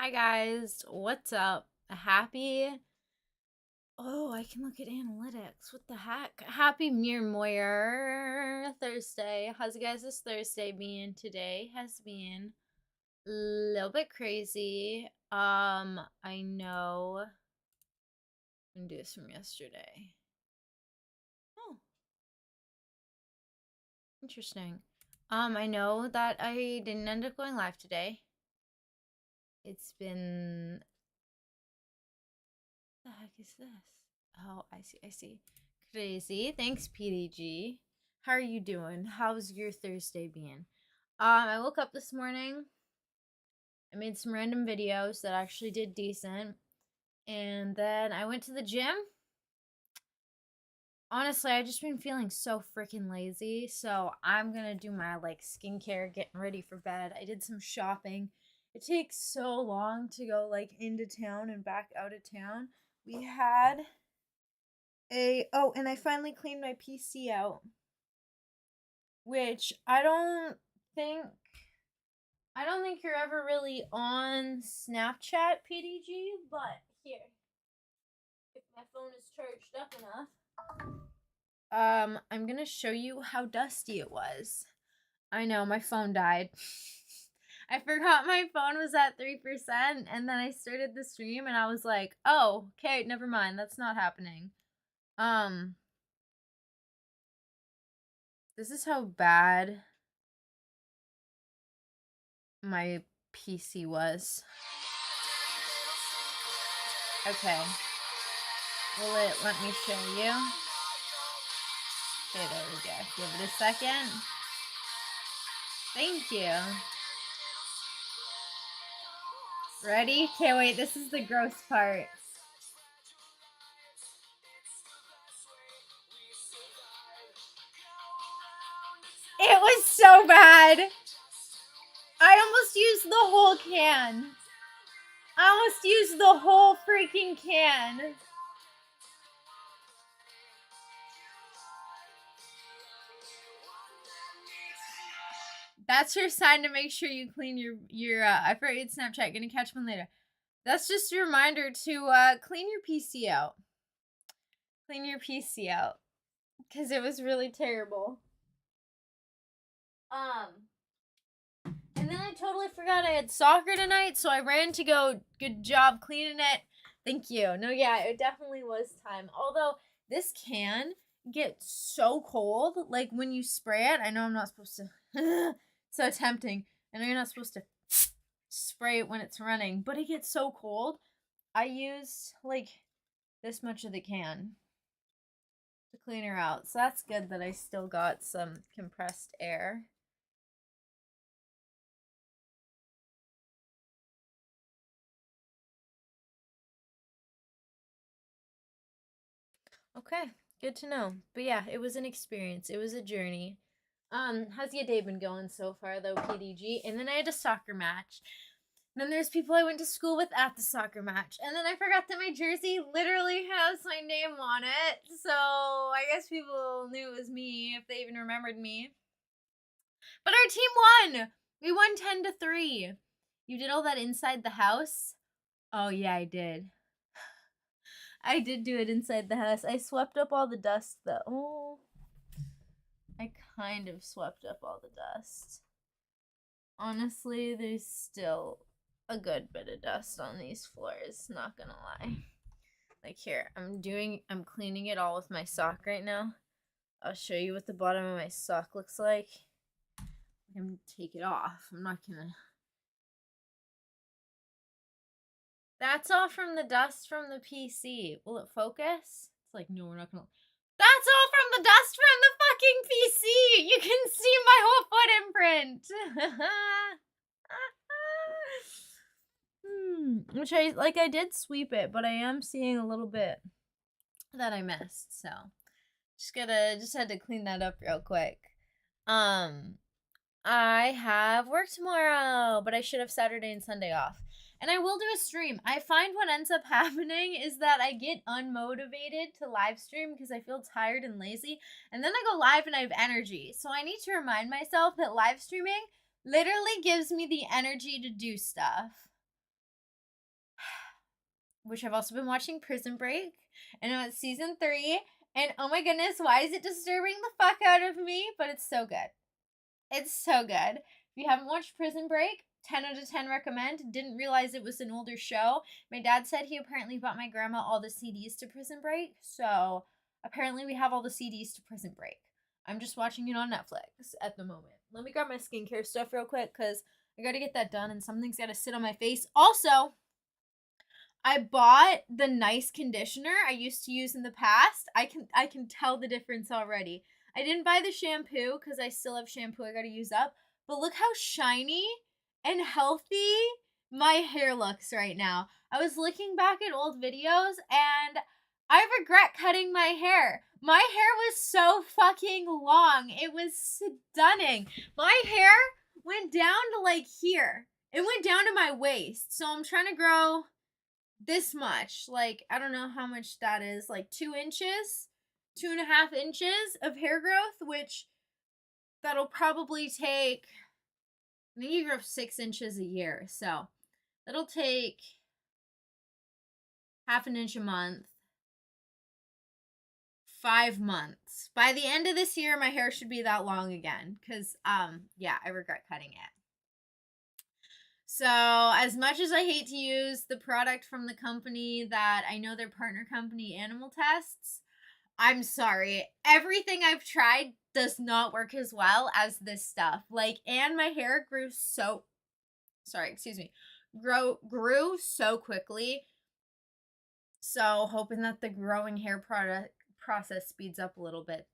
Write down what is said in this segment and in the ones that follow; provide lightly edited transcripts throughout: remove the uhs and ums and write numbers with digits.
Hi guys, what's up? I can look at analytics. What the heck? Happy Mere Moyer Thursday. How's it guys this Thursday being today? Has been a little bit crazy. I know I'm gonna do this from yesterday. Oh, interesting. I know that I didn't end up going live today. It's been the heck is this? Oh, I see. Crazy. Thanks, PDG. How are you doing? How's your Thursday being? I woke up this morning. I made some random videos that actually did decent. And then I went to the gym. Honestly, I just been feeling so freaking lazy. So I'm gonna do my skincare, getting ready for bed. I did some shopping. It takes so long to go into town and back out of town. We had and I finally cleaned my PC out, which think I don't think you're ever really on Snapchat, PDG, but here, if my phone is charged up enough, I'm gonna show you how dusty it was. I know my phone died. I forgot my phone was at 3%, and then I started the stream and I was like, oh, okay, never mind, that's not happening. This is how bad my PC was. Okay. Will it let me show you? Okay, there we go. Give it a second. Thank you. Ready? Okay, wait, this is the gross part. It was so bad. I almost used the whole can. I almost used the whole freaking can. That's your sign to make sure you clean your I forgot Snapchat, gonna catch one later. That's just a reminder to clean your PC out. Clean your PC out. Because it was really terrible. And then I totally forgot I had soccer tonight, so I ran to go. Good job cleaning it. Thank you. No, yeah, it definitely was time. Although this can get so cold, like when you spray it. I know I'm not supposed to. So tempting. I know you're not supposed to spray it when it's running, but it gets so cold. I used this much of the can to clean her out. So that's good that I still got some compressed air. Okay, good to know. But yeah, it was an experience. It was a journey. How's your day been going so far though, PDG? And then I had a soccer match. And then there's people I went to school with at the soccer match. And then I forgot that my jersey literally has my name on it. So I guess people knew it was me if they even remembered me. But our team won. We won 10-3. You did all that inside the house? Oh yeah, I did. I did do it inside the house. I swept up all the dust though. Oh, I kind of swept up all the dust. Honestly, there's still a good bit of dust on these floors, not gonna lie. Like here, I'm cleaning it all with my sock right now. I'll show you what the bottom of my sock looks like. I'm gonna take it off. I'm not gonna. That's all from the dust from the PC. Will it focus? It's like, no, we're not gonna. That's all from the dust from the fucking PC. You can see my whole foot imprint. Which I did sweep it, but I am seeing a little bit that I missed. So just had to clean that up real quick. I have work tomorrow, but I should have Saturday and Sunday off. And I will do a stream. I find what ends up happening is that I get unmotivated to live stream because I feel tired and lazy. And then I go live and I have energy. So I need to remind myself that live streaming literally gives me the energy to do stuff. which I've also been watching Prison Break, and I'm at season 3. And oh my goodness, why is it disturbing the fuck out of me? But it's so good. It's so good. If you haven't watched Prison Break, 10 out of 10 recommend. Didn't realize it was an older show. My dad said he apparently bought my grandma all the CDs to Prison Break. So apparently we have all the CDs to Prison Break. I'm just watching it on Netflix at the moment. Let me grab my skincare stuff real quick because I got to get that done and something's got to sit on my face. Also, I bought the nice conditioner I used to use in the past. I can tell the difference already. I didn't buy the shampoo because I still have shampoo I gotta use up. But look how shiny and healthy my hair looks right now. I was looking back at old videos and I regret cutting my hair. My hair was so fucking long. It was stunning. My hair went down to like here. It went down to my waist. So I'm trying to grow this much. Like, I don't know how much that is. Like 2 inches, 2.5 inches of hair growth, which that'll probably take, I think you grow 6 inches a year. So that'll take half an inch a month, 5 months. By the end of this year, my hair should be that long again. Cause yeah, I regret cutting it. So, as much as I hate to use the product from the company that I know their partner company, Animal Tests, I'm sorry. Everything I've tried does not work as well as this stuff. Like, and my hair grew so, grew so quickly. So, hoping that the growing hair product process speeds up a little bit.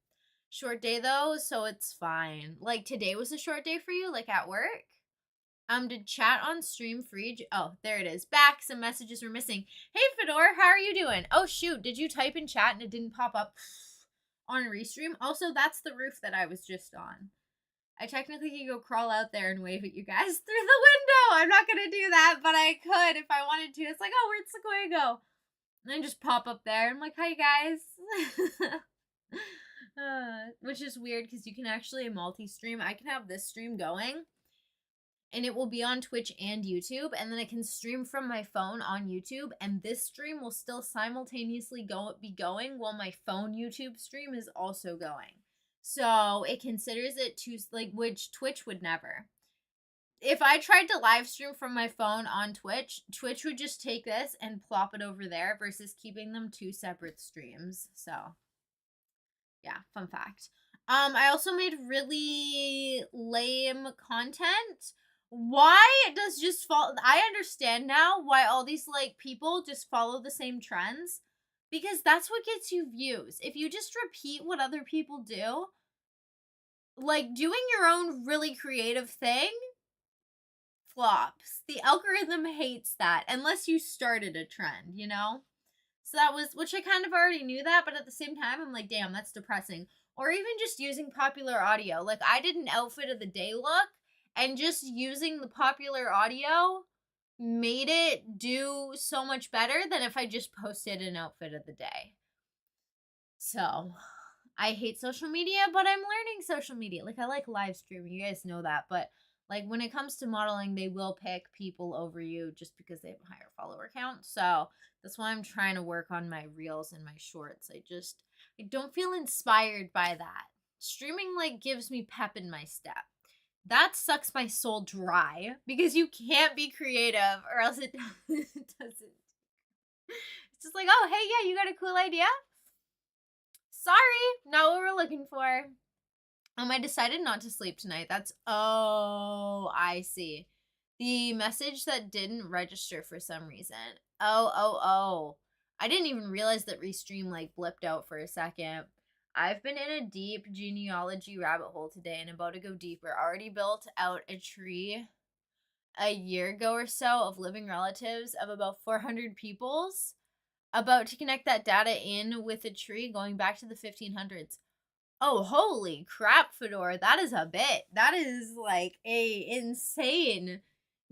Short day though, so it's fine. Like, today was a short day for you, like at work? Did chat on stream free? Oh, there it is. Back. Some messages were missing. Hey, Fedor, how are you doing? Oh, shoot. Did you type in chat and it didn't pop up on Restream? Also, that's the roof that I was just on. I technically could go crawl out there and wave at you guys through the window. I'm not going to do that, but I could if I wanted to. It's like, oh, where'd Sequoia go? And then just pop up there. I'm like, hi, guys. Which is weird because you can actually multi-stream. I can have this stream going and it will be on Twitch and YouTube, and then I can stream from my phone on YouTube, and this stream will still simultaneously be going while my phone YouTube stream is also going. So it considers it to, like, which Twitch would never. If I tried to live stream from my phone on Twitch, Twitch would just take this and plop it over there versus keeping them 2 separate streams. So, yeah, fun fact. I also made really lame content. Why does just follow? I understand now why all these like people just follow the same trends, because that's what gets you views. If you just repeat what other people do, like doing your own really creative thing flops. The algorithm hates that unless you started a trend, you know? So that was, which I kind of already knew that, but at the same time, I'm like, damn, that's depressing. Or even just using popular audio. Like, I did an outfit of the day look, and just using the popular audio made it do so much better than if I just posted an outfit of the day. So, I hate social media, but I'm learning social media. Like, I like live streaming. You guys know that. But, like, when it comes to modeling, they will pick people over you just because they have a higher follower count. So, that's why I'm trying to work on my reels and my shorts. I don't feel inspired by that. Streaming, like, gives me pep in my step. That sucks my soul dry because you can't be creative or else it doesn't. It's just like, oh, hey, yeah, you got a cool idea? Sorry, not what we're looking for. I decided not to sleep tonight. Oh, I see. The message that didn't register for some reason. Oh. I didn't even realize that Restream like blipped out for a second. I've been in a deep genealogy rabbit hole today and about to go deeper. Already built out a tree a year ago or so of living relatives of about 400 peoples. About to connect that data in with a tree going back to the 1500s. Oh, holy crap, Fedor. That is a bit. That is like a insane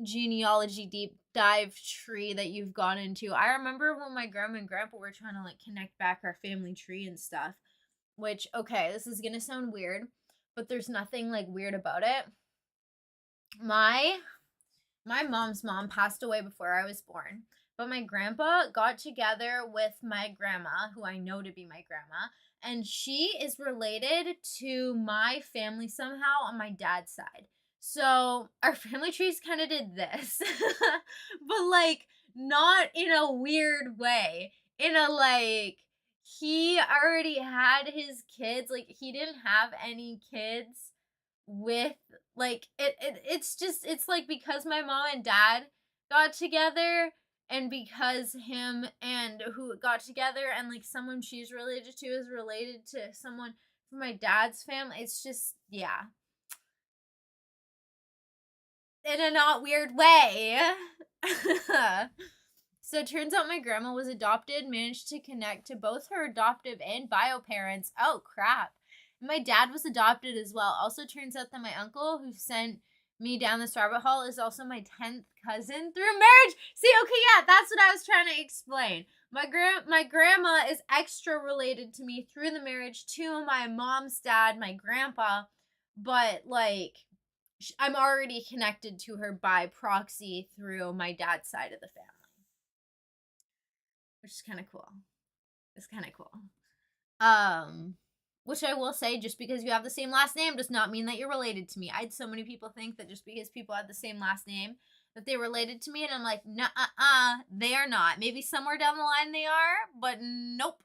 genealogy deep dive tree that you've gone into. I remember when my grandma and grandpa were trying to like connect back our family tree and stuff. Which, okay, this is gonna sound weird, but there's nothing like weird about it. My my mom's mom passed away before I was born, but my grandpa got together with my grandma, who I know to be my grandma, and she is related to my family somehow on my dad's side. So our family trees kind of did this, but like not in a weird way. In a like, he already had his kids, like he didn't have any kids with like it's like because my mom and dad got together, and because him and who got together and like someone she's related to is related to someone from my dad's family, it's just, yeah, in a not weird way. So it turns out my grandma was adopted, managed to connect to both her adoptive and bio parents. Oh crap. My dad was adopted as well. Also turns out that my uncle who sent me down this rabbit hole is also my 10th cousin through marriage. See, okay, yeah, that's what I was trying to explain. My grandma is extra related to me through the marriage to my mom's dad, my grandpa, but like I'm already connected to her by proxy through my dad's side of the family, which is kind of cool. It's kind of cool. Which I will say, just because you have the same last name does not mean that you're related to me. I had so many people think that just because people had the same last name that they related to me, and I'm like, nah, they are not. Maybe somewhere down the line they are, but nope.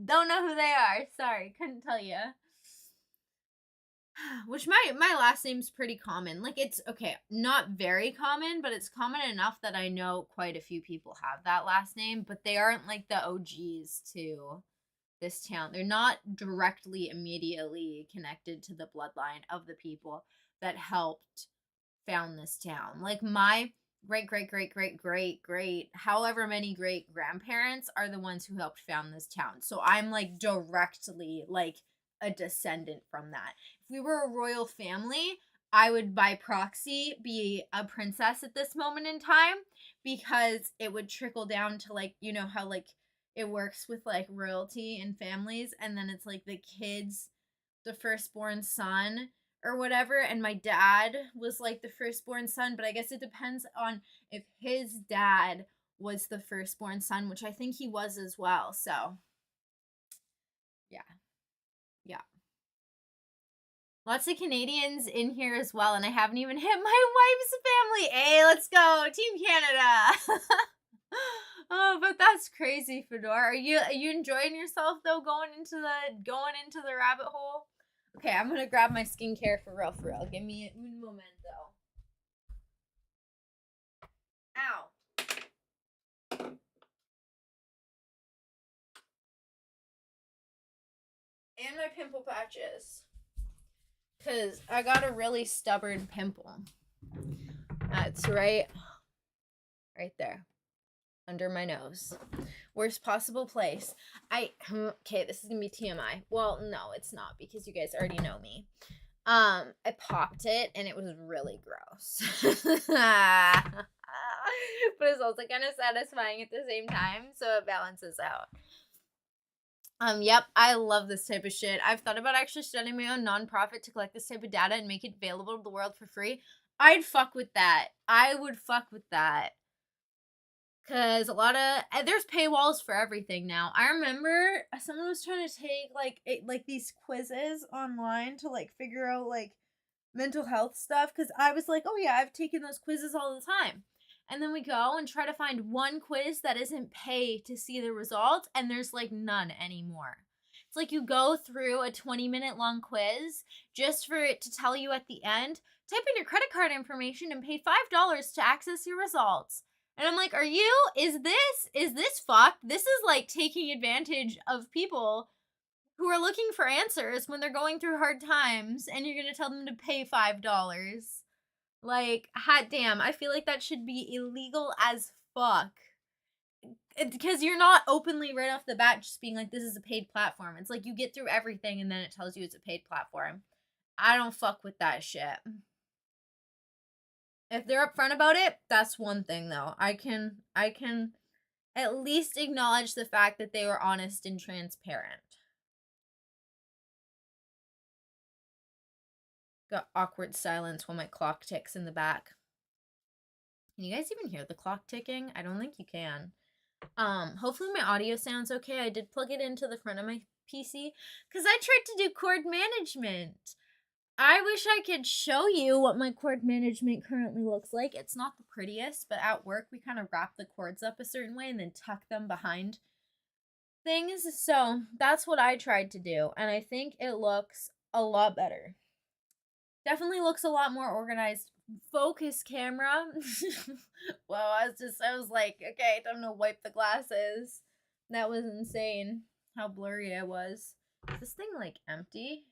Don't know who they are. Sorry, couldn't tell you. Which my last name's pretty common. Like it's okay, not very common, but it's common enough that I know quite a few people have that last name, but they aren't like the OGs to this town. They're not directly immediately connected to the bloodline of the people that helped found this town. Like my great however many great grandparents are the ones who helped found this town. So I'm like directly like a descendant from that. If we were a royal family, I would by proxy be a princess at this moment in time, because it would trickle down to like, you know how like it works with like royalty and families, and then it's like the kids, the firstborn son or whatever, and my dad was like the firstborn son, but I guess it depends on if his dad was the firstborn son, which I think he was as well. So yeah, yeah, lots of Canadians in here as well, and I haven't even hit my wife's family. Hey, let's go, Team Canada. Oh, but that's crazy, Fedor. Are you enjoying yourself though, going into the rabbit hole? Okay, I'm gonna grab my skincare for real, for real. Give me un momento. Ow. And my pimple patches. Cause I got a really stubborn pimple. That's right there. Under my nose. Worst possible place. Okay, this is gonna be TMI. Well, no, it's not, because you guys already know me. I popped it and it was really gross. But it's also kind of satisfying at the same time, so it balances out. Yep, I love this type of shit. I've thought about actually starting my own nonprofit to collect this type of data and make it available to the world for free. I'd fuck with that. I would fuck with that. Cause a lot of there's paywalls for everything now. I remember someone was trying to take like these quizzes online to like figure out like mental health stuff. Cause I was like, oh yeah, I've taken those quizzes all the time. And then we go and try to find one quiz that isn't pay to see the result, and there's like none anymore. It's like you go through a 20-minute long quiz just for it to tell you at the end, type in your credit card information and pay $5 to access your results. And I'm like, is this fucked? This is like taking advantage of people who are looking for answers when they're going through hard times, and you're going to tell them to pay $5. Like, hot damn, I feel like that should be illegal as fuck. Because you're not openly right off the bat just being like, this is a paid platform. It's like you get through everything and then it tells you it's a paid platform. I don't fuck with that shit. If they're upfront about it, that's one thing though. I can at least acknowledge the fact that they were honest and transparent. Got awkward silence while my clock ticks in the back. Can you guys even hear the clock ticking? I don't think you can. Hopefully my audio sounds okay. I did plug it into the front of my PC because I tried to do cord management. I wish I could show you what my cord management currently looks like. It's not the prettiest, but at work we kind of wrap the cords up a certain way and then tuck them behind things. So that's what I tried to do, and I think it looks a lot better. Definitely looks a lot more organized. Focus camera. Well, I was like, okay, time to wipe the glasses. That was insane how blurry I was. Is this thing like empty?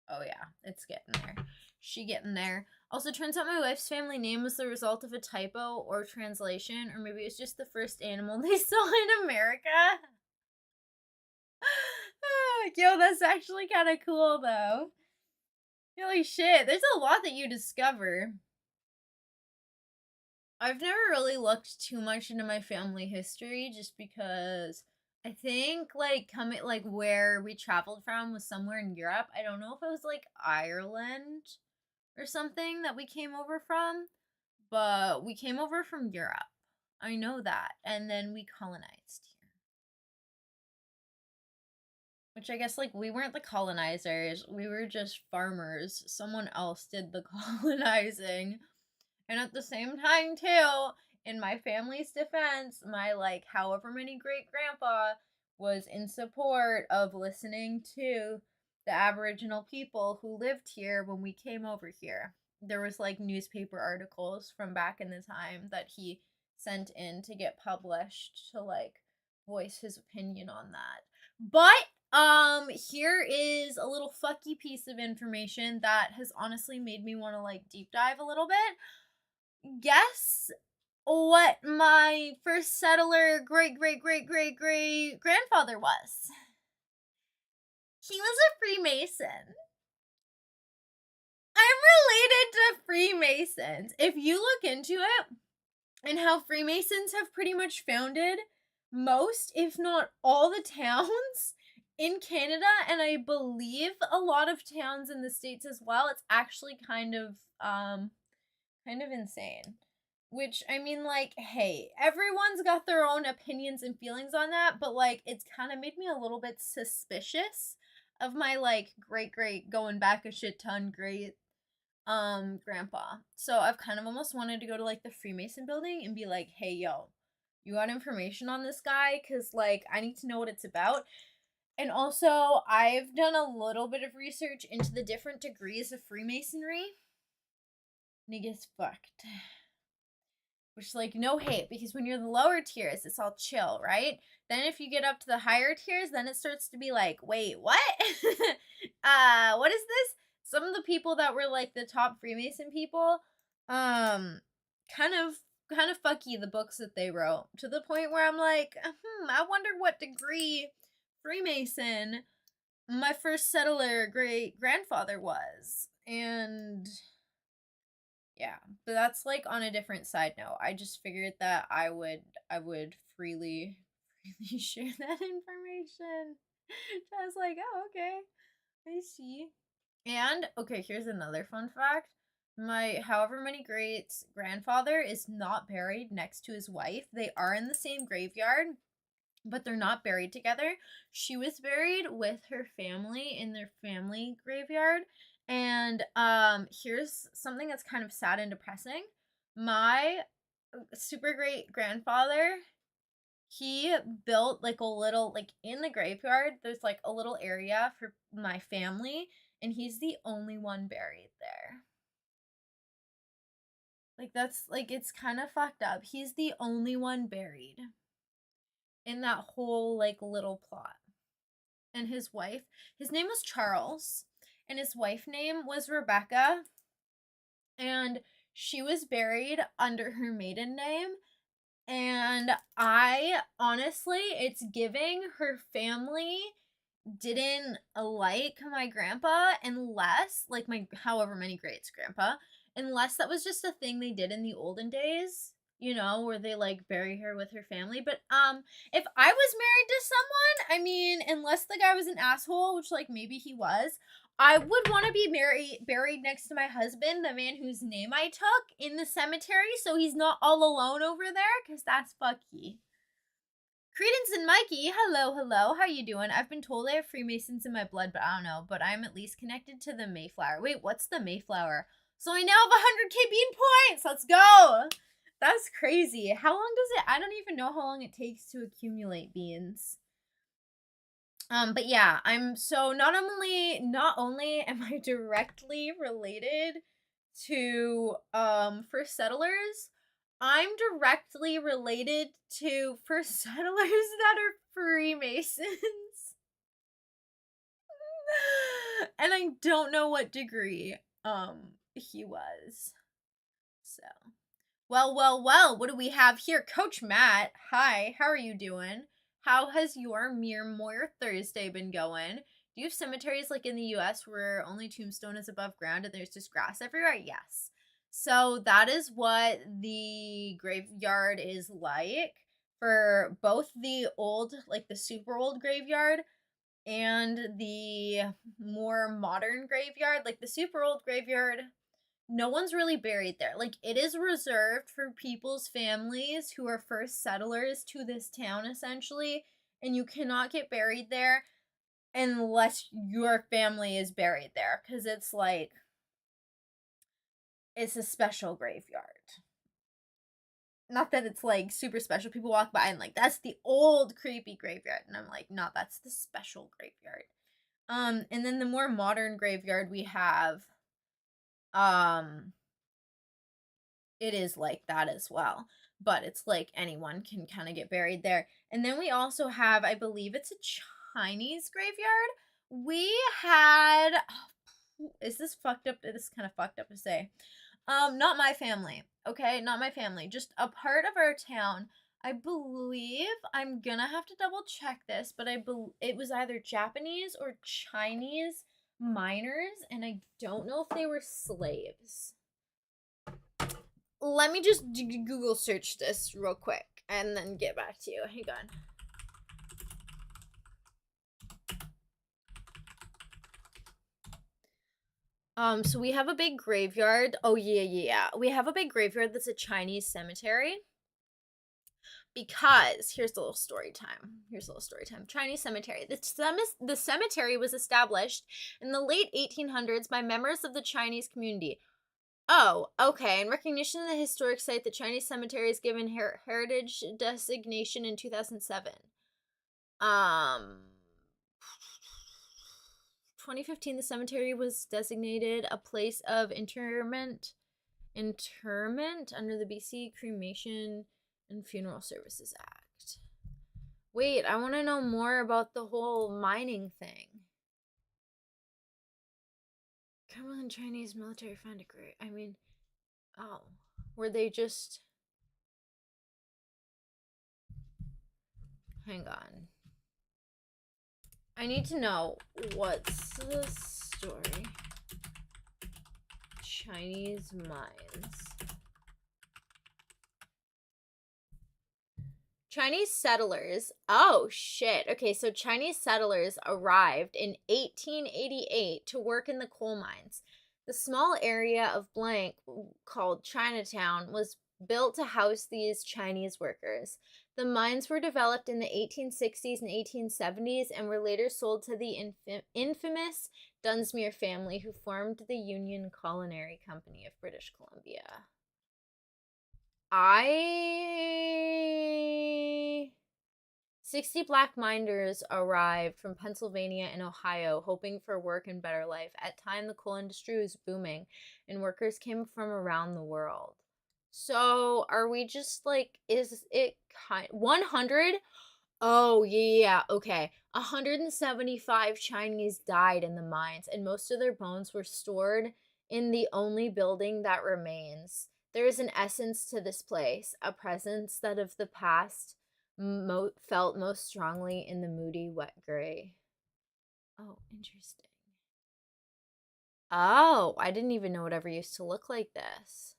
Oh yeah, it's getting there. She getting there. Also, turns out my wife's family name was the result of a typo or translation, or maybe it's just the first animal they saw in America. Yo, that's actually kind of cool though. Holy shit, there's a lot that you discover. I've never really looked too much into my family history just because I think like coming like where we traveled from was somewhere in Europe. I don't know if it was like Ireland or something that we came over from, but we came over from Europe. I know that. And then we colonized here. Which I guess like we weren't the colonizers, we were just farmers. Someone else did the colonizing. And at the same time, too, in my family's defense, my like however many great grandpa was in support of listening to the Aboriginal people who lived here when we came over here. There was like newspaper articles from back in the time that he sent in to get published to like voice his opinion on that. But here is a little fucky piece of information that has honestly made me want to like deep dive a little bit. Guess what my first settler great grandfather was? He was a Freemason. I'm related to Freemasons. If you look into it and how Freemasons have pretty much founded most, if not all, the towns in Canada, and I believe a lot of towns in the States as well, it's actually kind of insane. Which, I mean, like, hey, everyone's got their own opinions and feelings on that, but, like, it's kind of made me a little bit suspicious of my, like, great going back a shit ton great, grandpa. So I've kind of almost wanted to go to, like, the Freemason building and be like, hey, yo, you got information on this guy? Because, like, I need to know what it's about. And also, I've done a little bit of research into the different degrees of Freemasonry. And it gets fucked. Which, like, no hate, because when you're in the lower tiers, it's all chill, right? Then if you get up to the higher tiers, then it starts to be like, wait, what? What is this? Some of the people that were, like, the top Freemason people, kind of fucky the books that they wrote, to the point where I'm like, I wonder what degree Freemason my first settler great grandfather was. And yeah, but that's like on a different side note. I just figured that I would freely share that information. So I was like, oh, okay, I see. And okay, here's another fun fact. My however many greats grandfather is not buried next to his wife. They are in the same graveyard, but they're not buried together. She was buried with her family in their family graveyard. And here's something that's kind of sad and depressing. My super great grandfather, he built like a little like in the graveyard, there's like a little area for my family, and he's the only one buried there. Like that's like it's kind of fucked up. He's the only one buried in that whole like little plot. And his name was Charles, and his wife name was Rebecca, and she was buried under her maiden name. And I honestly, it's giving her family didn't like my grandpa, unless like my however many greats grandpa, unless that was just a thing they did in the olden days, where they like bury her with her family. But if I was married to someone, I mean, unless the guy was an asshole, which like maybe he was, I would want to be buried next to my husband, the man whose name I took, in the cemetery, so he's not all alone over there, because that's fucky. Credence and Mikey, hello, hello. How you doing? I've been told I have Freemasons in my blood, but I don't know. But I'm at least connected to the Mayflower. Wait, what's the Mayflower? So I now have 100k bean points. Let's go. That's crazy. How long does it? I don't even know how long it takes to accumulate beans. But yeah, I'm so not only am I directly related to first settlers, I'm directly related to first settlers that are Freemasons. And I don't know what degree he was. So, well, what do we have here? Coach Matt, hi, how are you doing? How has your Mere More Thursday been going? Do you have cemeteries like in the US where only tombstone is above ground and there's just grass everywhere? Yes. So that is what the graveyard is like for both the old, like the super old graveyard, and the more modern graveyard. Like the super old graveyard, no one's really buried there. Like, it is reserved for people's families who are first settlers to this town, essentially, and you cannot get buried there unless your family is buried there, because it's like, it's a special graveyard. Not that it's like super special. People walk by and like, that's the old creepy graveyard, and I'm like, no, that's the special graveyard. And then the more modern graveyard we have, it is like that as well, but it's like anyone can kind of get buried there. And then we also have, I believe it's a Chinese graveyard. We had, is this fucked up? This is kind of fucked up to say. Not my family, okay? Not my family. Just a part of our town. I believe, I'm gonna have to double check this, but it was either Japanese or Chinese miners, and I don't know if they were slaves. Let me just Google search this real quick and then get back to you. Hang on. So we have a big graveyard. Oh, yeah. We have a big graveyard that's a Chinese cemetery. Because here's a little story time. Chinese cemetery. The cemetery was established in the late 1800s by members of the Chinese community. Oh, okay. In recognition of the historic site, the Chinese cemetery is given heritage designation in 2007. 2015, the cemetery was designated a place of interment under the BC Cremation and Funeral Services Act. Wait, I want to know more about the whole mining thing. Cumberland Chinese military found a great. Were they just. Hang on. I need to know what's the story. Chinese mines. Chinese settlers. Oh, shit. Okay, so Chinese settlers arrived in 1888 to work in the coal mines. The small area of blank called Chinatown was built to house these Chinese workers. The mines were developed in the 1860s and 1870s and were later sold to the infamous Dunsmuir family, who formed the Union Culinary Company of British Columbia. 60 black miners arrived from Pennsylvania and Ohio, hoping for work and better life. At the time, the coal industry was booming, and workers came from around the world. So, are we just like, is it 100? Oh, yeah, okay. 175 Chinese died in the mines, and most of their bones were stored in the only building that remains. There is an essence to this place, a presence that of the past felt most strongly in the moody, wet gray. Oh, interesting. Oh, I didn't even know it ever used to look like this.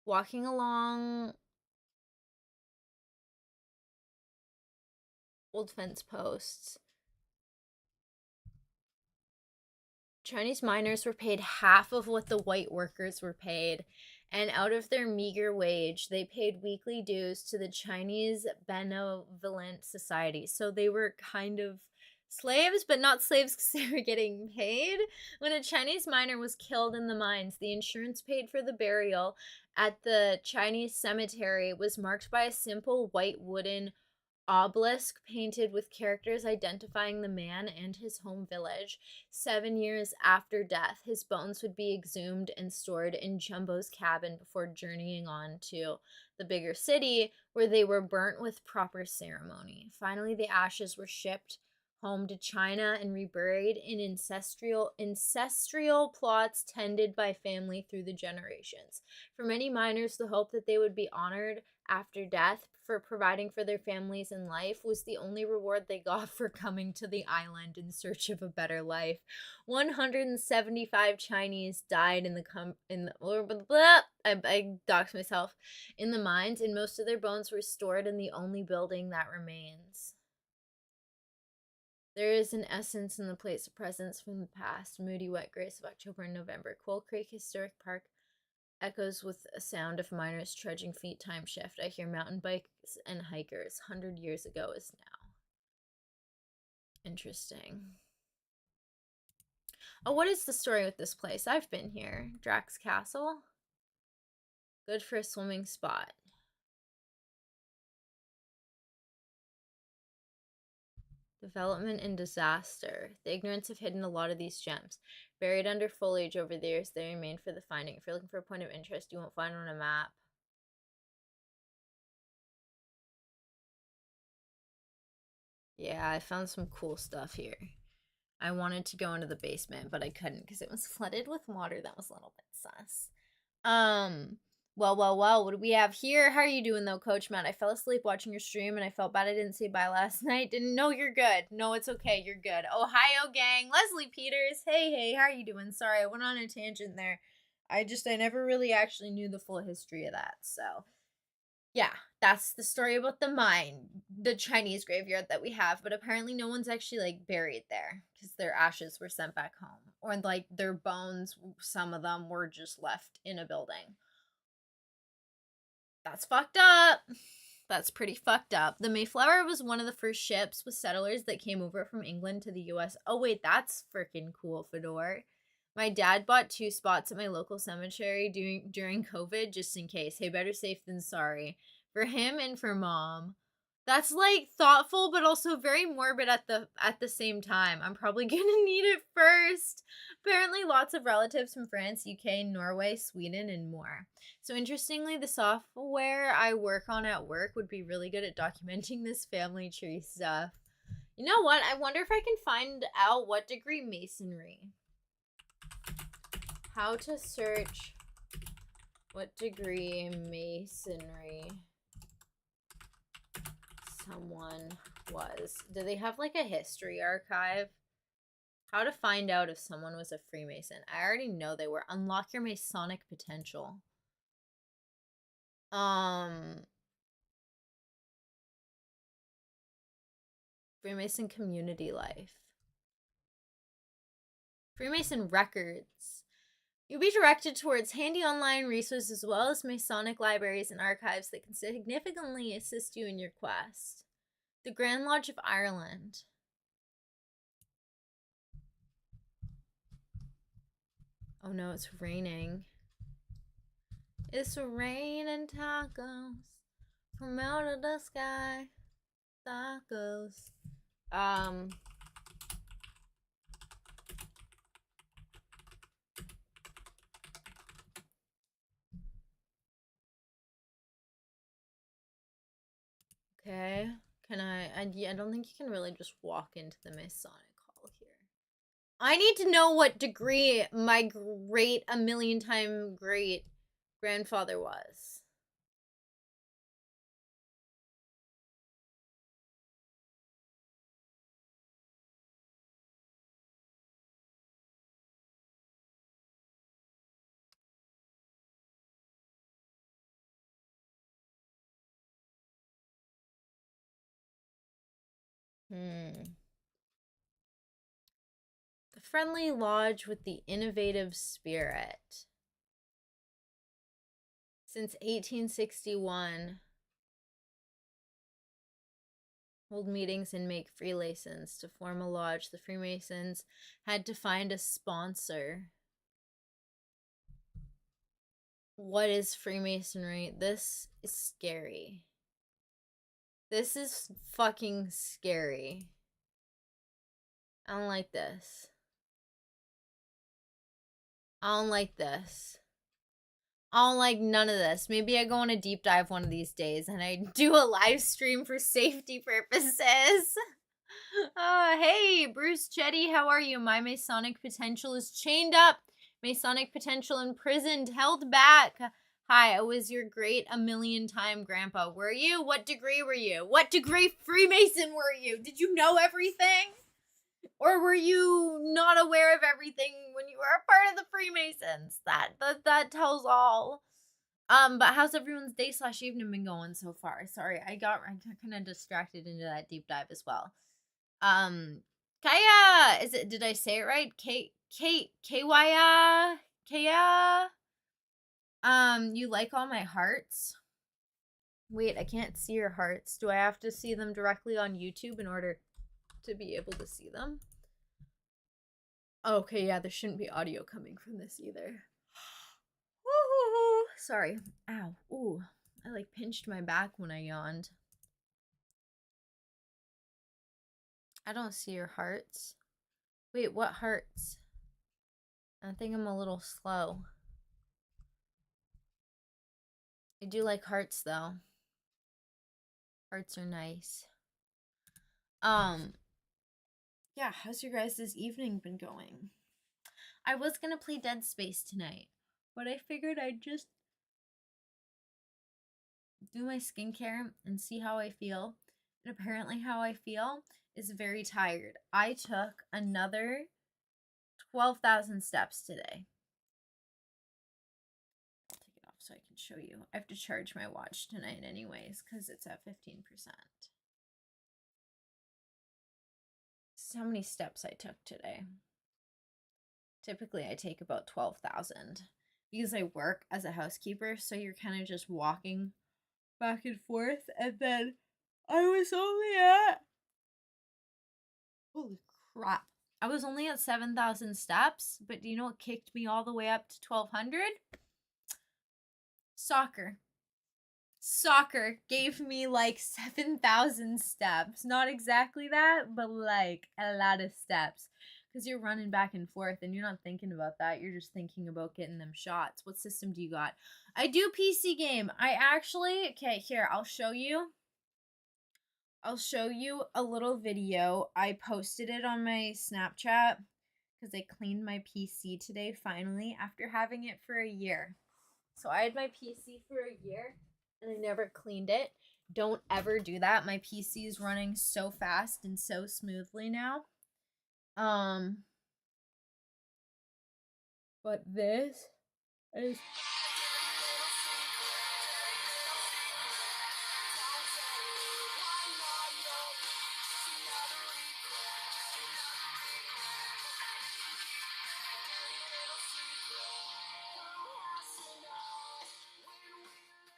Walking along old fence posts. Chinese miners were paid half of what the white workers were paid, and out of their meager wage, they paid weekly dues to the Chinese Benevolent Society. So they were kind of slaves, but not slaves because they were getting paid. When a Chinese miner was killed in the mines, the insurance paid for the burial at the Chinese cemetery was marked by a simple white wooden obelisk painted with characters identifying the man and his home village. 7 years after death, his bones would be exhumed and stored in Jumbo's cabin before journeying on to the bigger city, where they were burnt with proper ceremony. Finally, the ashes were shipped home to China and reburied in ancestral plots tended by family through the generations. For many miners, the hope that they would be honored after death for providing for their families in life was the only reward they got for coming to the island in search of a better life. 175 Chinese died I doxed myself, in the mines, and most of their bones were stored in the only building that remains. There is an essence in the place of presence from the past, moody wet grace of October and November. Quoll Creek Historic Park echoes with a sound of miners trudging feet. Time shift. I hear mountain bikes and hikers. 100 years ago is now. Interesting. Oh, what is the story with this place? I've been here. Drax Castle. Good for a swimming spot. Development and disaster. The ignorance have hidden a lot of these gems. Buried under foliage over the years, they remain for the finding. If you're looking for a point of interest, you won't find it on a map. Yeah, I found some cool stuff here. I wanted to go into the basement, but I couldn't because it was flooded with water. That was a little bit sus. Well, what do we have here? How are you doing though, Coach Matt? I fell asleep watching your stream and I felt bad I didn't say bye last night. Didn't know you're good. No, it's okay. You're good. Ohio gang. Leslie Peters. Hey, how are you doing? Sorry, I went on a tangent there. I never really actually knew the full history of that. So, yeah, that's the story about the Chinese graveyard that we have. But apparently, no one's actually like buried there because their ashes were sent back home, or like their bones, some of them were just left in a building. That's fucked up. That's pretty fucked up. The Mayflower was one of the first ships with settlers that came over from England to the US. Oh, wait, that's freaking cool, Fedor. My dad bought 2 spots at my local cemetery during COVID just in case. Hey, better safe than sorry. For him and for mom. That's like thoughtful but also very morbid at the same time. I'm probably going to need it first. Apparently lots of relatives from France, UK, Norway, Sweden and more. So interestingly, the software I work on at work would be really good at documenting this family tree stuff. You know what? I wonder if I can find out what degree masonry. How to search what degree masonry someone was. Do they have like a history archive? How to find out if someone was a Freemason. I already know they were. Unlock your Masonic potential. Freemason community life. Freemason records. You'll be directed towards handy online resources as well as Masonic libraries and archives that can significantly assist you in your quest. The Grand Lodge of Ireland. Oh no, it's raining. It's raining tacos from out of the sky. Tacos. Okay. Can I don't think you can really just walk into the Masonic Hall here. I need to know what degree my great a million time great grandfather was. The Friendly lodge with the innovative spirit. Since 1861. Hold meetings and make Freemasons. To form a lodge, the Freemasons had to find a sponsor. What is Freemasonry? This is scary. This is fucking scary. I don't like this. I don't like this. I don't like none of this. Maybe I go on a deep dive one of these days and I do a live stream for safety purposes. Hey, Bruce Chetty, how are you? My Masonic potential is chained up. Masonic potential imprisoned, held back. Hi, I was your great a million time grandpa. Were you? What degree were you? What degree Freemason were you? Did you know everything? Or were you not aware of everything when you were a part of the Freemasons? That tells all. But how's everyone's day / evening been going so far? Sorry, I got kind of distracted into that deep dive as well. Kaya, did I say it right? Kaya? You like all my hearts? Wait, I can't see your hearts. Do I have to see them directly on YouTube in order to be able to see them? Okay, yeah, there shouldn't be audio coming from this either. Woo-hoo-hoo. Sorry. Ow. Ooh. I like pinched my back when I yawned. I don't see your hearts. Wait, what hearts? I think I'm a little slow. I do like hearts though. Hearts are nice. Yeah, how's your guys' evening been going? I was gonna play Dead Space tonight, but I figured I'd just do my skincare and see how I feel. And apparently how I feel is very tired. I took another 12,000 steps today. I'll take it off so I can show you. I have to charge my watch tonight anyways because it's at 15%. This is how many steps I took today. Typically I take about 12,000 because I work as a housekeeper, so you're kind of just walking back and forth, and then I was only at, holy crap, I was only at 7,000 steps, but do you know what kicked me all the way up to 1,200? Soccer gave me like 7,000 steps. Not exactly that, but like a lot of steps. Because you're running back and forth and you're not thinking about that. You're just thinking about getting them shots. What system do you got? I do PC game. I actually, okay, here, I'll show you. I'll show you a little video. I posted it on my Snapchat because I cleaned my PC today finally after having it for a year. So I had my PC for a year and I never cleaned it. Don't ever do that. My PC is running so fast and so smoothly now. But this is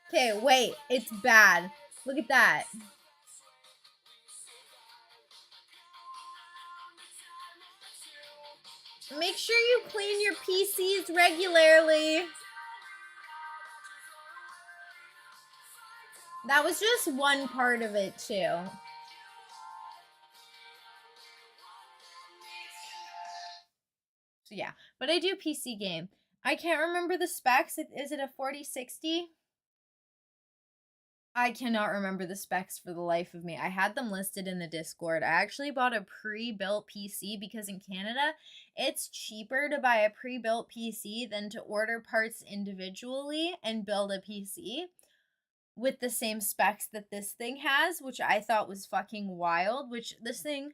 okay, wait, it's bad. Look at that. Make sure you clean your PCs regularly. That was just one part of it, too. So, yeah. But I do PC game. I can't remember the specs. Is it a 4060? I cannot remember the specs for the life of me. I had them listed in the Discord. I actually bought a pre-built PC because in Canada, it's cheaper to buy a pre-built PC than to order parts individually and build a PC with the same specs that this thing has, which I thought was fucking wild, which this thing,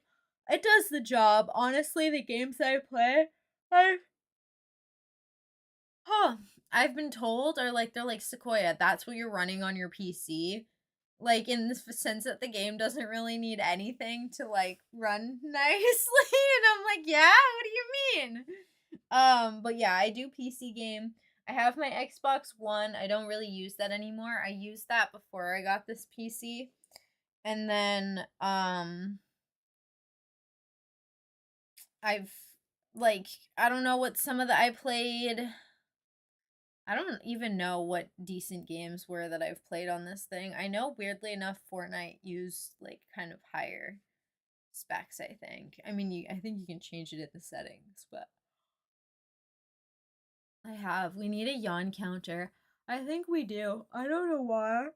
it does the job. Honestly, the games I play, I've been told they're like Sequoia, that's what you're running on your PC. Like in the sense that the game doesn't really need anything to like run nicely. And I'm like, yeah, what do you mean? But yeah, I do PC game. I have my Xbox One. I don't really use that anymore. I used that before I got this PC. And then I've like I don't know what some of the I played. I don't even know what decent games were that I've played on this thing. I know weirdly enough Fortnite used like kind of higher specs, I think. I mean, I think you can change it in the settings, but I have. We need a yawn counter. I think we do. I don't know why.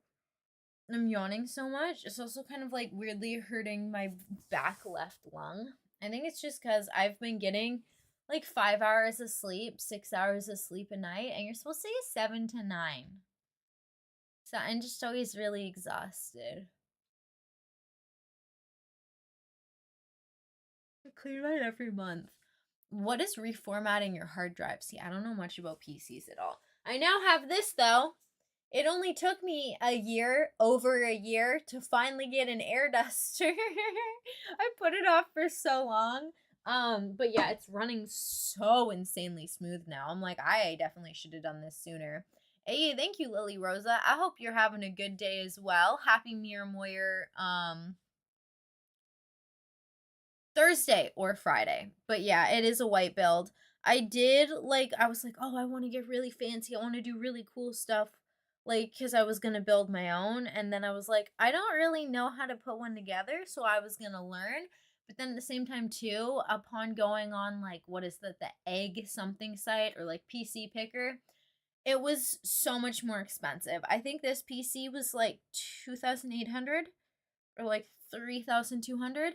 I'm yawning so much. It's also kind of like weirdly hurting my back left lung. I think it's just because I've been getting like 5 hours of sleep, 6 hours of sleep a night, and you're supposed to get 7 to 9. So I'm just always really exhausted. I clear that every month. What is reformatting your hard drive? See, I don't know much about PCs at all. I now have this though. It only took me over a year, to finally get an air duster. I put it off for so long. But yeah, it's running so insanely smooth now. I'm like, I definitely should have done this sooner. Hey, thank you, Lily Rosa. I hope you're having a good day as well. Happy Mir Moyer, Thursday or Friday. But yeah, it is a white build. I was like, oh, I want to get really fancy. I want to do really cool stuff. Like, because I was going to build my own. And then I was like, I don't really know how to put one together. So I was going to learn. But then at the same time, too, upon going on, like, what is that, the egg something site or like PC Picker, it was so much more expensive. I think this PC was like 2,800 or like 3,200,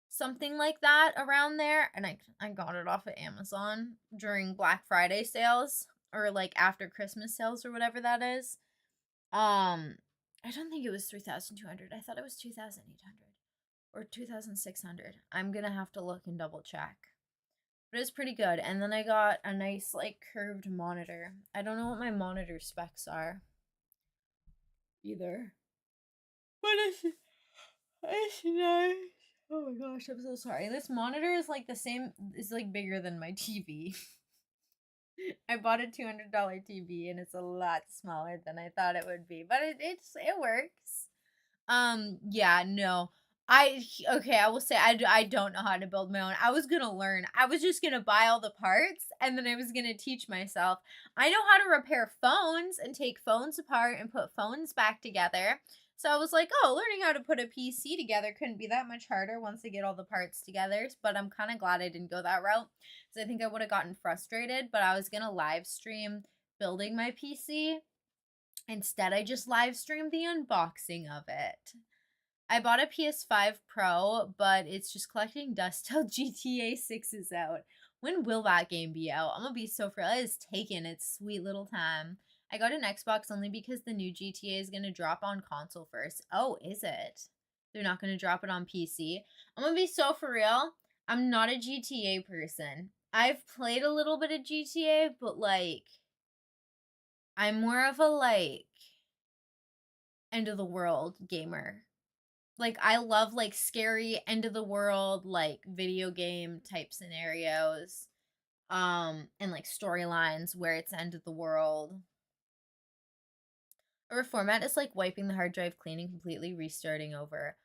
something like that around there. And I got it off of Amazon during Black Friday sales or like after Christmas sales or whatever that is. I don't think it was 3,200. I thought it was 2,800 or 2,600. I'm gonna have to look and double check. But it's pretty good. And then I got a nice like curved monitor. I don't know what my monitor specs are either. But it's nice. Oh my gosh, I'm so sorry. This monitor is like is like bigger than my TV. I bought a $200 TV and it's a lot smaller than I thought it would be, but it works. Yeah, no. I will say I don't know how to build my own. I was going to learn. I was just going to buy all the parts and then I was going to teach myself. I know how to repair phones and take phones apart and put phones back together. So I was like, oh, learning how to put a PC together couldn't be that much harder once I get all the parts together. But I'm kind of glad I didn't go that route because I think I would have gotten frustrated. But I was going to live stream building my PC. Instead, I just live streamed the unboxing of it. I bought a PS5 Pro, but it's just collecting dust till GTA 6 is out. When will that game be out? I'm gonna be so thrilled. It's taken its sweet little time. I got an Xbox only because the new GTA is gonna drop on console first. Oh, is it? They're not gonna drop it on PC. I'm gonna be so for real. I'm not a GTA person. I've played a little bit of GTA, but like, I'm more of a like end of the world gamer. Like I love like scary end of the world like video game type scenarios and like storylines where it's end of the world. Or format is like wiping the hard drive clean and completely restarting over.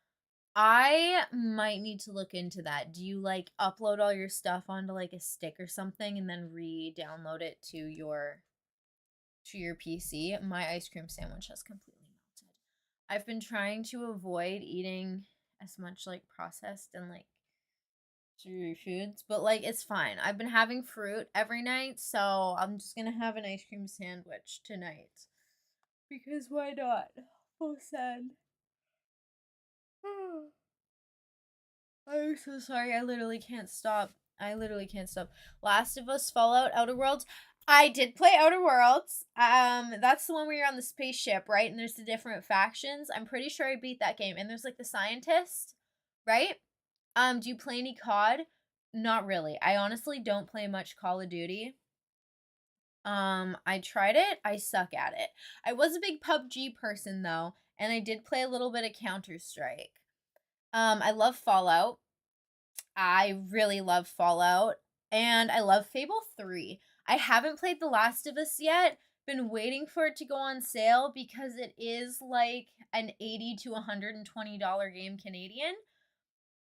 I might need to look into that. Do you like upload all your stuff onto like a stick or something and then re-download it to your PC? My ice cream sandwich has completely melted. I've been trying to avoid eating as much like processed and like sugary foods, but like it's fine. I've been having fruit every night, so I'm just gonna have an ice cream sandwich tonight. Because why not? Oh, sad. I'm so sorry. I literally can't stop. Last of Us, Fallout, Outer Worlds. I did play Outer Worlds. That's the one where you're on the spaceship, right? And there's the different factions. I'm pretty sure I beat that game. And there's like the scientist, right? Do you play any COD? Not really. I honestly don't play much Call of Duty. I tried it. I suck at it. I was a big PUBG person though, and I did play a little bit of Counter-Strike. I love Fallout. I really love Fallout. And I love Fable 3. I haven't played The Last of Us yet. Been waiting for it to go on sale because it is like an $80 to $120 game Canadian.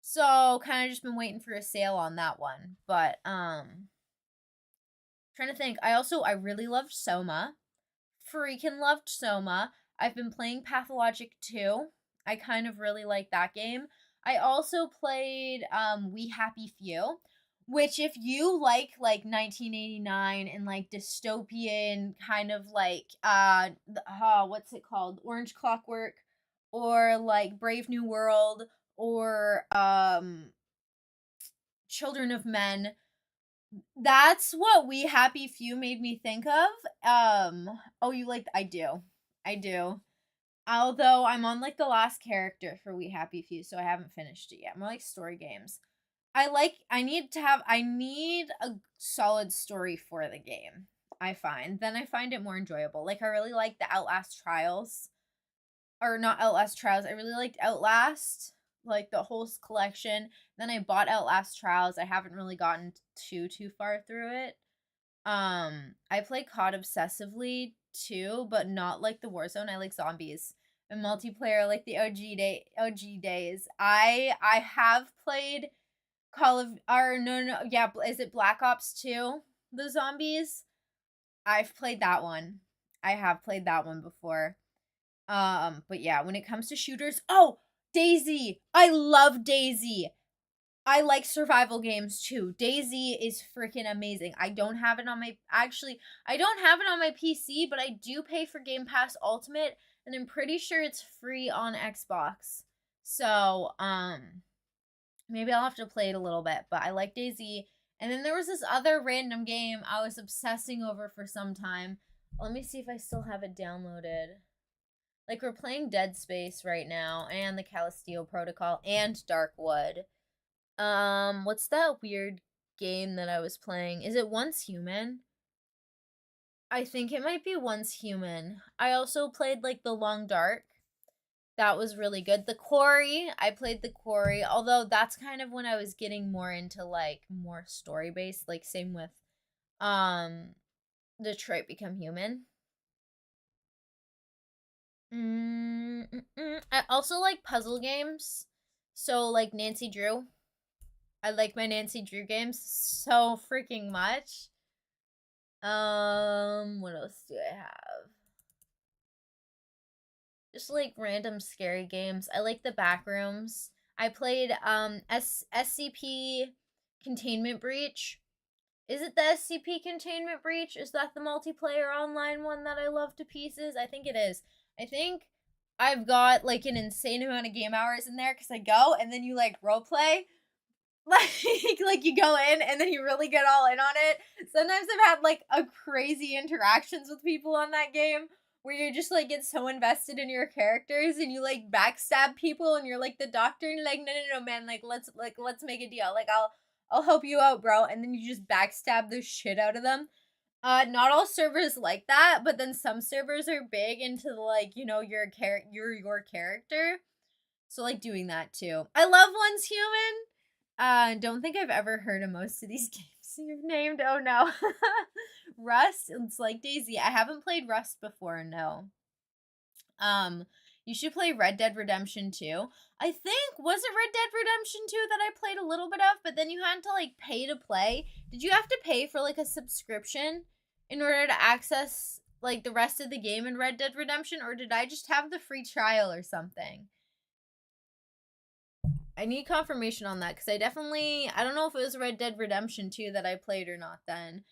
So kind of just been waiting for a sale on that one. But trying to think. I really loved Soma. Freaking loved Soma. I've been playing Pathologic 2. I kind of really like that game. I also played We Happy Few, which if you like 1989 and like dystopian kind of like what's it called? Orange Clockwork or like Brave New World or Children of Men, that's what We Happy Few made me think of. Oh, you like I do. I do. Although I'm on like the last character for We Happy Few, so I haven't finished it yet. More like story games. I need a solid story for the game. I find. Then I find it more enjoyable. Like I really like the Outlast Trials. Or not Outlast Trials. I really liked Outlast, like the whole collection. Then I bought Outlast Trials. I haven't really gotten too far through it. I play COD obsessively too, but not like the Warzone. I like zombies and multiplayer like the OG days. I have played Call of or no, yeah, is it Black Ops 2? The zombies? I've played that one. I have played that one before. But yeah, when it comes to shooters, oh, DayZ. I love DayZ. I like survival games too. DayZ is freaking amazing. I don't have it on my I don't have it on my PC, but I do pay for Game Pass Ultimate and I'm pretty sure it's free on Xbox. So, maybe I'll have to play it a little bit, but I like DayZ. And then there was this other random game I was obsessing over for some time. Let me see if I still have it downloaded. Like we're playing Dead Space right now and the Callisto Protocol and Darkwood. What's that weird game that I was playing? Is it Once Human? I think it might be Once Human. I also played like The Long Dark. That was really good. The Quarry, I played The Quarry, although that's kind of when I was getting more into like more story based, like same with Detroit Become Human. I also like puzzle games. So like Nancy Drew. I like my Nancy Drew games so freaking much. What else do I have? Just like random scary games. I like the Backrooms. I played SCP Containment Breach. Is it the SCP Containment Breach? Is that the multiplayer online one that I love to pieces? I think it is. I think I've got like an insane amount of game hours in there because I go and then you like role play. Like you go in and then you really get all in on it. Sometimes I've had like a crazy interactions with people on that game where you just like get so invested in your characters and you like backstab people and you're like the doctor and you're like no man, let's make a deal, like I'll help you out, bro, and then you just backstab the shit out of them. Not all servers like that, but then some servers are big into like, you know, your character, so like doing that too. I love Once Human. Don't think I've ever heard of most of these games you've named. Oh no. Rust, it's like DayZ. I haven't played Rust before, no. You should play Red Dead Redemption 2. I think, was it Red Dead Redemption 2 that I played a little bit of, but then you had to like pay to play? Did you have to pay for like a subscription in order to access like the rest of the game in Red Dead Redemption, or did I just have the free trial or something? I need confirmation on that because I don't know if it was Red Dead Redemption 2 that I played or not then.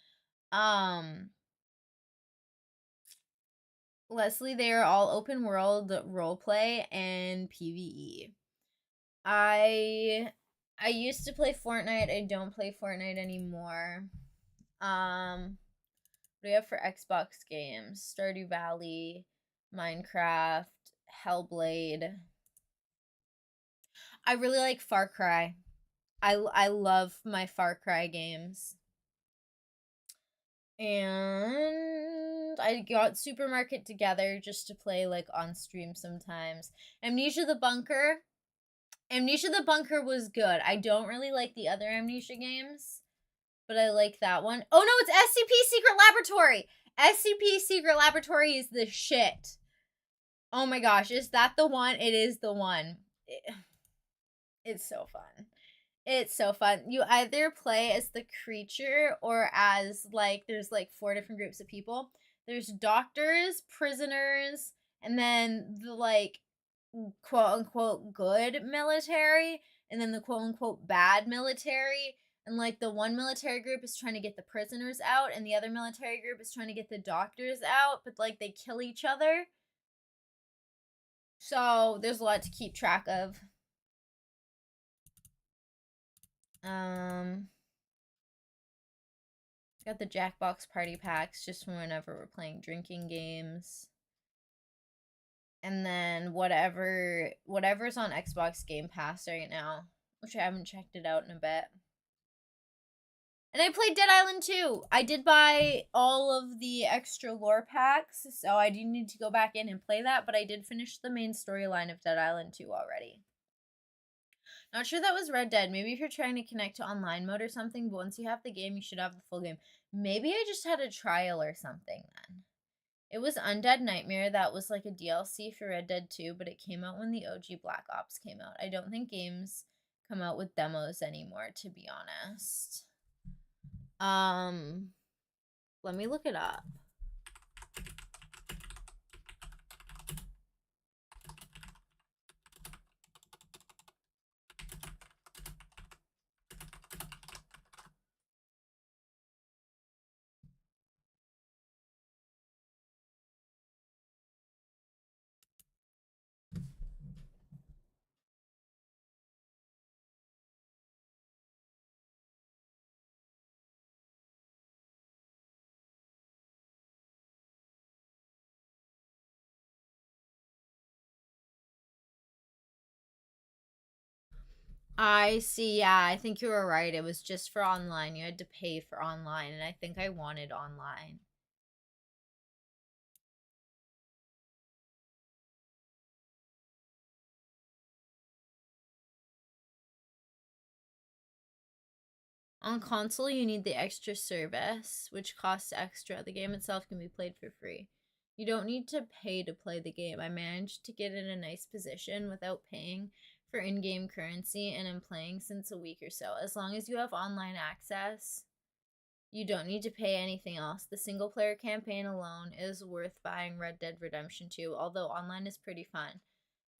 Leslie, they are all open world roleplay and PvE. I used to play Fortnite. I don't play Fortnite anymore. What do we have for Xbox games? Stardew Valley, Minecraft, Hellblade. I really like Far Cry. I love my Far Cry games. And I got Supermarket together just to play like on stream sometimes. Amnesia the Bunker. Amnesia the Bunker was good. I don't really like the other Amnesia games. but I like that one. Oh no, it's SCP Secret Laboratory. SCP Secret Laboratory is the shit. Oh my gosh, is that the one? It is the one. It's so fun. It's so fun. You either play as the creature or as like there's like 4 different groups of people. There's doctors, prisoners, and then the like quote unquote good military, and then the quote unquote bad military. And like the one military group is trying to get the prisoners out, and the other military group is trying to get the doctors out, but like they kill each other. So there's a lot to keep track of. Got the Jackbox party packs just from whenever we're playing drinking games. And then whatever's on Xbox Game Pass right now, which I haven't checked it out in a bit. And I played Dead Island 2. I did buy all of the extra lore packs, so I do need to go back in and play that, but I did finish the main storyline of Dead Island 2 already. Not sure that was Red Dead. Maybe if you're trying to connect to online mode or something, but once you have the game, you should have the full game. Maybe I just had a trial or something then. It was Undead Nightmare. That was like a DLC for Red Dead 2, but it came out when the OG Black Ops came out. I don't think games come out with demos anymore, to be honest. Let me look it up. I see. Yeah, I think you were right. It was just for online. You had to pay for online, and I think I wanted online. On console, you need the extra service, which costs extra. The game itself can be played for free. You don't need to pay to play the game. I managed to get in a nice position without paying for in-game currency, and I'm playing since a week or so. As long as you have online access, you don't need to pay anything else. The single-player campaign alone is worth buying Red Dead Redemption 2, although online is pretty fun.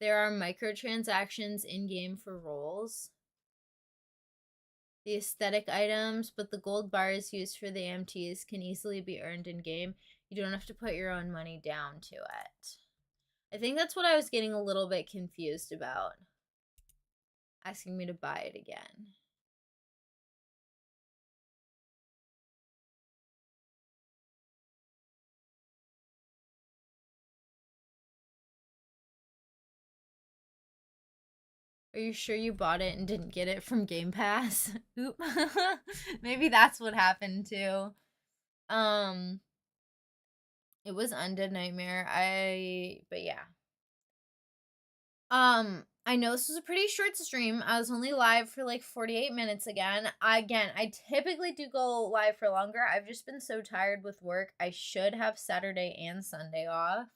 There are microtransactions in-game for roles, the aesthetic items, but the gold bars used for the AMTs can easily be earned in game. You don't have to put your own money down to it. I think that's what I was getting a little bit confused about. Asking me to buy it again. Are you sure you bought it and didn't get it from Game Pass? Oop. Maybe that's what happened too. It was Undead Nightmare. But yeah. I know this was a pretty short stream. I was only live for like 48 minutes again. I typically do go live for longer. I've just been so tired with work. I should have Saturday and Sunday off.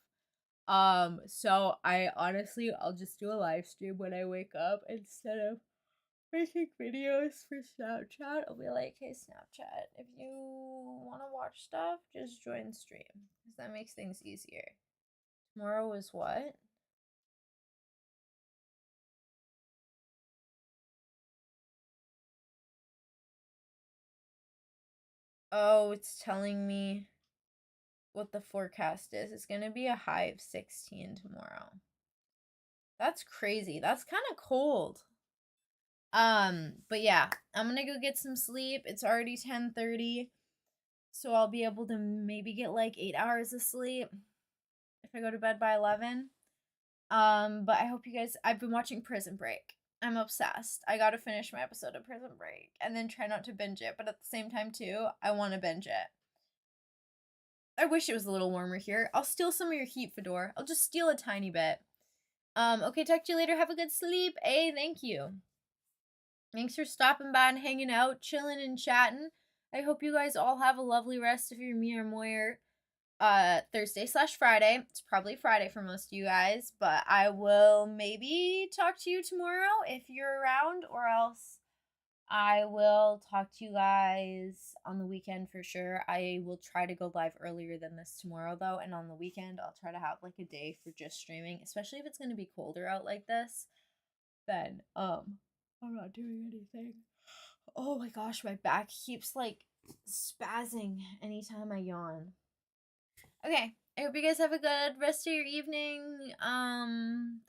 So I'll just do a live stream when I wake up instead of making videos for Snapchat. I'll be like, hey Snapchat, if you want to watch stuff, just join stream, because that makes things easier. Tomorrow is what? Oh, it's telling me what the forecast is. It's gonna be a high of 16 tomorrow. That's crazy. That's kind of cold. But yeah, I'm gonna go get some sleep. It's already 10:30, so I'll be able to maybe get like 8 hours of sleep if I go to bed by 11. But I hope you guys. I've been watching Prison Break. I'm obsessed. I gotta finish my episode of Prison Break and then try not to binge it, but at the same time too, I want to binge it. I wish it was a little warmer here. I'll steal some of your heat, Fedor. I'll just steal a tiny bit. Okay, talk to you later. Have a good sleep. Hey, thank you. Thanks for stopping by and hanging out, chilling and chatting. I hope you guys all have a lovely rest of your Mir Moyer Thursday/Friday. It's probably Friday for most of you guys, but I will maybe talk to you tomorrow if you're around, or else I will talk to you guys on the weekend for sure. I will try to go live earlier than this tomorrow though, and on the weekend I'll try to have like a day for just streaming, especially if it's going to be colder out like this. Then I'm not doing anything. Oh my gosh, my back keeps like spazzing anytime I yawn. Okay, I hope you guys have a good rest of your evening. Then